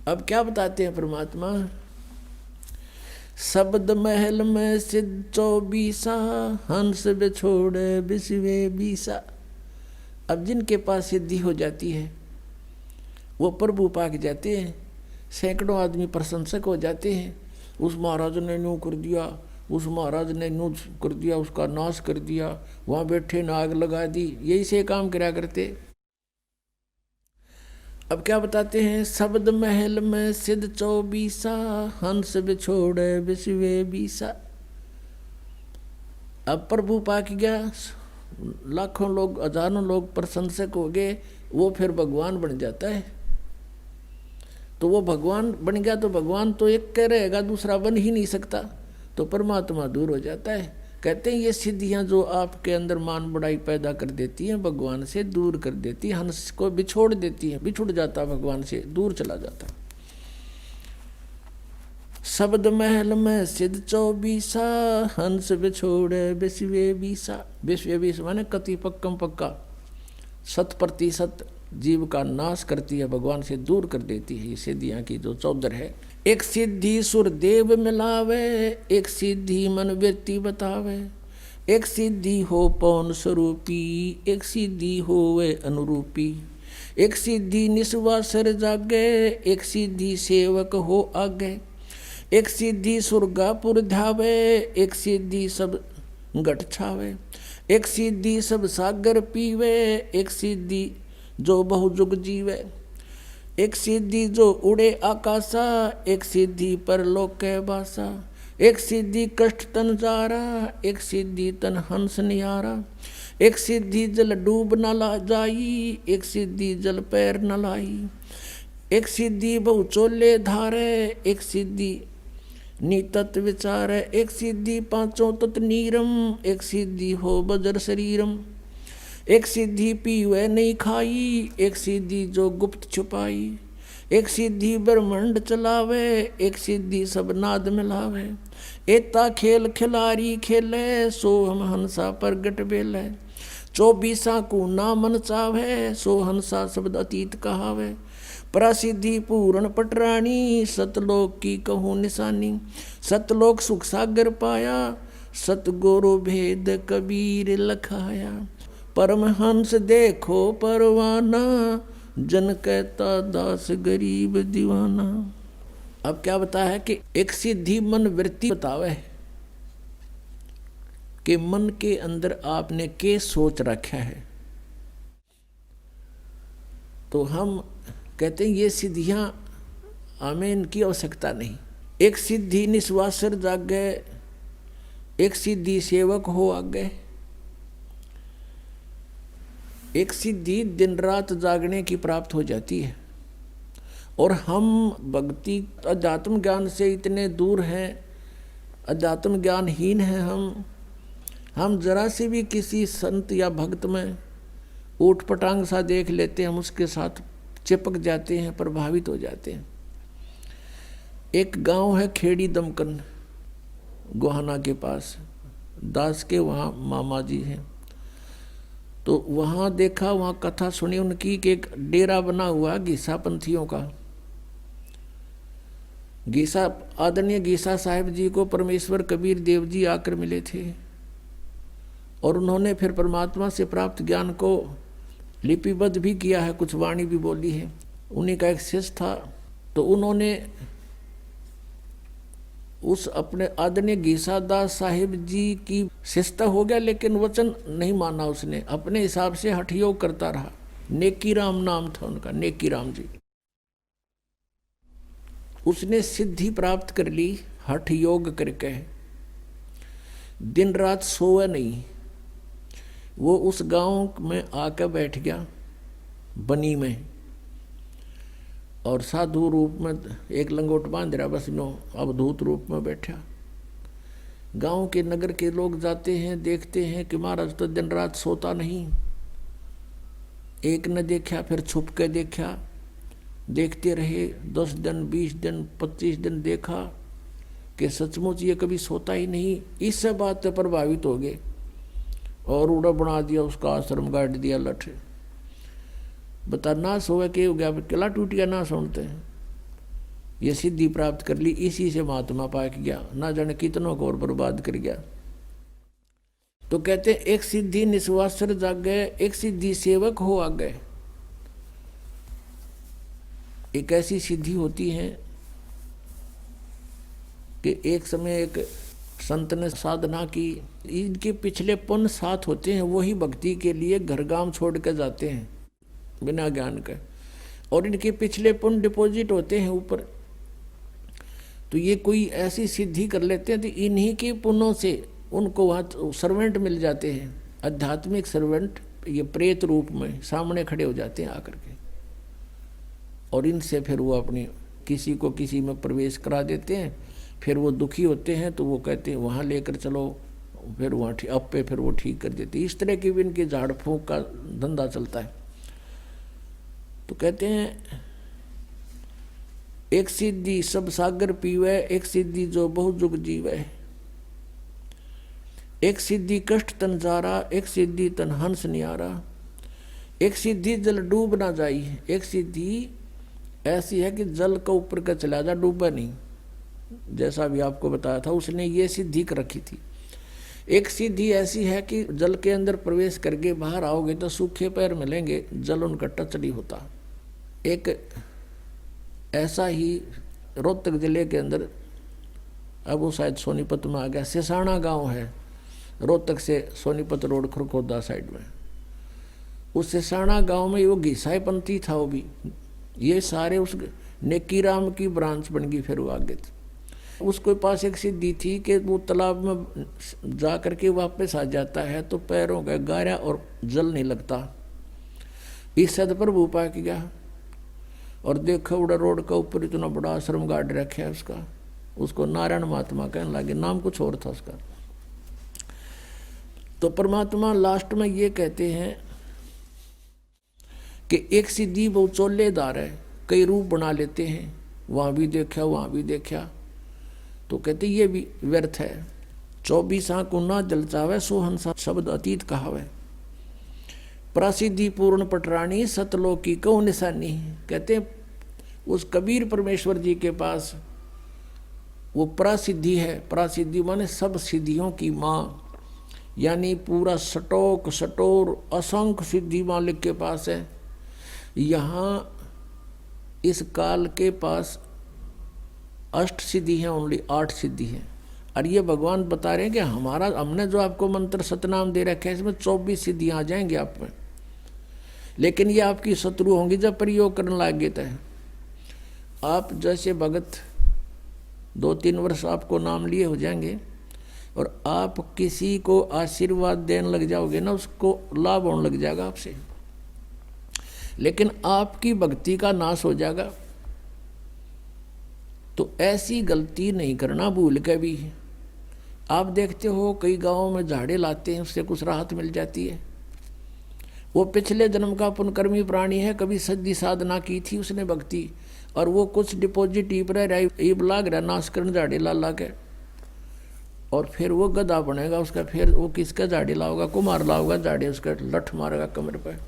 अब क्या बताते हैं परमात्मा, शब्द महल में सिद्ध 24 हंस बिछोड़े बिसवे 20। अब जिनके पास सिद्धि हो जाती है वो प्रभु पाक जाते हैं, सैकड़ों आदमी प्रशंसक हो जाते हैं। उस महाराज ने यूँ कर दिया, उस महाराज ने यूँ कर दिया, उसका नाश कर दिया, वहाँ बैठे ने आग लगा दी, यही से काम करा करते। अब क्या बताते हैं, शब्द महल में सिद्ध 24 हंस बिछोड़े बिसवे 20। अब प्रभु पाक गया, लाखों लोग हजारों लोग प्रशंसक हो गए, वो फिर भगवान बन जाता है। तो वो भगवान बन गया तो भगवान तो एक कह रहेगा, दूसरा बन ही नहीं सकता, तो परमात्मा दूर हो जाता है। कहते हैं ये सिद्धियां जो आपके अंदर मान बढ़ाई पैदा कर देती हैं, भगवान से दूर कर देती है, हंस को बिछोड़ देती है, बिछुड़ जाता भगवान से, दूर चला जाता। शब्द महल में सिद्ध 24 हंस बिछोड़े बिसवे 20। बिसवे 20 माने कति पक्कम पक्का, 100% जीव का नाश करती है, भगवान से दूर कर देती है। ये सिद्धियां की जो 14 है। एक सिद्धि सुर देव मिलावे, एक सिद्धि मन वृत्ति बतावे, एक सिद्धि हो पौन स्वरूपी, एक सिद्धि हो वे अनुरूपी, एक सिद्धि निस्वासर जागे, एक सिद्धि सेवक हो आगे, एक सिद्धि सुरगापुर धावे, एक सिद्धि सब घट छावे, एक सिद्धि सब सागर पीवे, एक सिद्धि जो बहुजुग जीवे, एक सिद्धि जो उड़े आकाशा, एक सिद्धि परलोक के बासा, एक सिद्धि कष्ट तन जारा, एक सिद्धि तन हंस निहारा, एक सिद्धि जल डूब न ला जाई, एक सिद्धि जल पैर न लाई, एक सिद्धि बहु चोले धारे, एक सिद्धि नितत विचार, एक सिद्धि पांचों तत् नीरम, एक सिद्धि हो बजर शरीरम, एक सिद्धि पीवे नहीं खाई, एक सिद्धि जो गुप्त छुपाई, एक सिद्धि ब्रह्मांड चलावे, एक सिद्धि सब नाद मिलावे, एता खेल खिलारी खेले, सो हम हंसा प्रगट बेले, 24 को ना मन चावे, सो हंसा शब्द अतीत कहावे, प्रसिद्धि पूर्ण पटरानी, सतलोक की कहूँ निशानी, सतलोक सुख सागर पाया, सतगुरु भेद कबीर लखाया, परमहंस देखो परवाना, जन कहता दास गरीब दीवाना। अब क्या बताया है कि एक सिद्धि मन वृत्ति बतावे कि मन के अंदर आपने के सोच रखा है। तो हम कहते हैं ये सिद्धियां हमें इनकी आवश्यकता नहीं। एक सिद्धि निस्वासर जागे, एक सिद्धि सेवक हो आगे, एक सिद्धि दिन रात जागने की प्राप्त हो जाती है। और हम भक्ति अध्यात्म ज्ञान से इतने दूर हैं, अध्यात्म ज्ञानहीन हैं हम जरा से भी किसी संत या भक्त में ऊट पटांग सा देख लेते हैं, हम उसके साथ चिपक जाते हैं, प्रभावित हो जाते हैं। एक गांव है खेड़ी दमकन, गोहाना के पास, दास के वहाँ मामा जी हैं। तो वहाँ देखा, वहाँ कथा सुनी उनकी कि एक डेरा बना हुआ गीसा पंथियों का। गीसा आदरणीय गीसा साहिब जी को परमेश्वर कबीर देव जी आकर मिले थे और उन्होंने फिर परमात्मा से प्राप्त ज्ञान को लिपिबद्ध भी किया है, कुछ वाणी भी बोली है। उन्हीं का एक शिष्य था, तो उन्होंने उस अपने आदरणीय गीसा दास साहिब जी की शिष्यता हो गया, लेकिन वचन नहीं माना उसने, अपने हिसाब से हठ योग करता रहा। नेकी राम नाम था उनका, नेकी राम जी। उसने सिद्धि प्राप्त कर ली हठ योग करके, दिन रात सोए नहीं। वो उस गांव में आकर बैठ गया बनी में, और साधु रूप में एक लंगोट बांध रहा, बस नो अवधूत रूप में बैठा। गांव के नगर के लोग जाते हैं, देखते हैं कि महाराज तो दिन रात सोता नहीं। एक ने देखा, फिर छुप के देखा, देखते रहे 10 दिन 20 दिन 25 दिन, देखा कि सचमुच ये कभी सोता ही नहीं। इस बात से प्रभावित हो गए और उड़ा बना दिया, उसका आश्रम गाड़ दिया लठ। बता ना सोए के हो गया, किला टूट गया ना सुनते हैं। ये सिद्धि प्राप्त कर ली, इसी से महात्मा पाक गया, ना जाने कितनों को और बर्बाद कर गया। तो कहते एक सिद्धि निस्वासर जागे, एक सिद्धि सेवक हो आगे। एक ऐसी सिद्धि होती है कि एक समय एक संत ने साधना की, इनके पिछले पुण्य साथ होते हैं, वही भक्ति के लिए घर गांव छोड़ कर जाते हैं बिना ज्ञान के, और इनके पिछले पुण्य डिपॉजिट होते हैं ऊपर। तो ये कोई ऐसी सिद्धि कर लेते हैं तो इन्हीं के पुण्यों से उनको वहाँ सर्वेंट मिल जाते हैं, आध्यात्मिक सर्वेंट, ये प्रेत रूप में सामने खड़े हो जाते हैं आकर के, और इनसे फिर वो अपनी किसी को किसी में प्रवेश करा देते हैं। फिर वो दुखी होते हैं तो वो कहते हैं वहाँ लेकर चलो, फिर वहाँ अब पे फिर वो ठीक कर देते हैं। इस तरह की भी इनके झाड़ फूंक का धंधा चलता है। तो कहते हैं एक सिद्धि सब सागर पीवे, एक सिद्धि जो बहु जुग जीवे, एक सिद्धि कष्ट तन जारा, एक सिद्धि तन हंस नियारा, एक सिद्धि जल डूब ना जाई, एक सिद्धि ऐसी है कि जल का ऊपर का चला जा, डूबा नहीं। जैसा भी आपको बताया था, उसने ये सिद्धि कर रखी थी। एक सिद्धि ऐसी है कि जल के अंदर प्रवेश करके बाहर आओगे तो सूखे पैर मिलेंगे, जल उनका टच नहीं होता। एक ऐसा ही रोहतक जिले के अंदर, अब वो शायद सोनीपत में आ गया, सिसाना गांव है, रोहतक से सोनीपत रोड खुरखोदा साइड में। उस सिसाना गांव में वो घिसाई पंथी था, वो भी ये सारे उस नेकीराम की ब्रांच बन गई। फिर वो आगे उसके पास एक सिद्धि थी कि वो तालाब में जा करके वापस आ जाता है तो पैरों का गारा और जल नहीं लगता। इस सदप्रभु पा के गया और देखा उड़ा रोड का ऊपर इतना बड़ा आश्रम गाड़ रखा है उसका, उसको नारायण महात्मा कहने लगे, नाम कुछ और था उसका। तो परमात्मा लास्ट में ये कहते हैं कि एक सिद्धि बहुत चोलेदार है, कई रूप बना लेते हैं, वहाँ भी देखा वहाँ भी देखा। तो कहते ये भी व्यर्थ है। 24 आंख ना जल चावे, सोहंसा शब्द अतीत कहावे, प्रसिद्धि पूर्ण पटरानी, सतलोकी कौ निशानी। कहते उस कबीर परमेश्वर जी के पास वो प्रसिद्धि है। प्रसिद्धि माने सब सिद्धियों की माँ, यानी पूरा सटोक सटोर असंख्य सिद्धि मालिक के पास है। यहाँ इस काल के पास अष्ट सिद्धि है, ओनली 8 सिद्धि है। और ये भगवान बता रहे हैं कि हमने जो आपको मंत्र सतनाम दे रखे हैं इसमें 24 सिद्धियाँ आ जाएंगी आप में, लेकिन ये आपकी शत्रु होंगी जब प्रयोग करने लगे। तो आप जैसे भगत 2-3 वर्ष आपको नाम लिए हो जाएंगे और आप किसी को आशीर्वाद देने लग जाओगे ना, उसको लाभ होने लग जाएगा आपसे, लेकिन आपकी भक्ति का नाश हो जाएगा। तो ऐसी गलती नहीं करना भूल के भी। आप देखते हो कई गांवों में झाड़े लाते हैं, उससे कुछ राहत मिल जाती है। वो पिछले जन्म का पुण्यकर्मी प्राणी है, कभी सिद्धि साधना की थी उसने भक्ति, और वो कुछ डिपॉजिट ईब लाग रहा नाश करने झाड़े ला के, और फिर वो गधा बनेगा उसका। फिर वो किसका झाड़ी लाओगा, कुमार लाओगा झाड़ी, उसका लठ मारेगा कमर पर।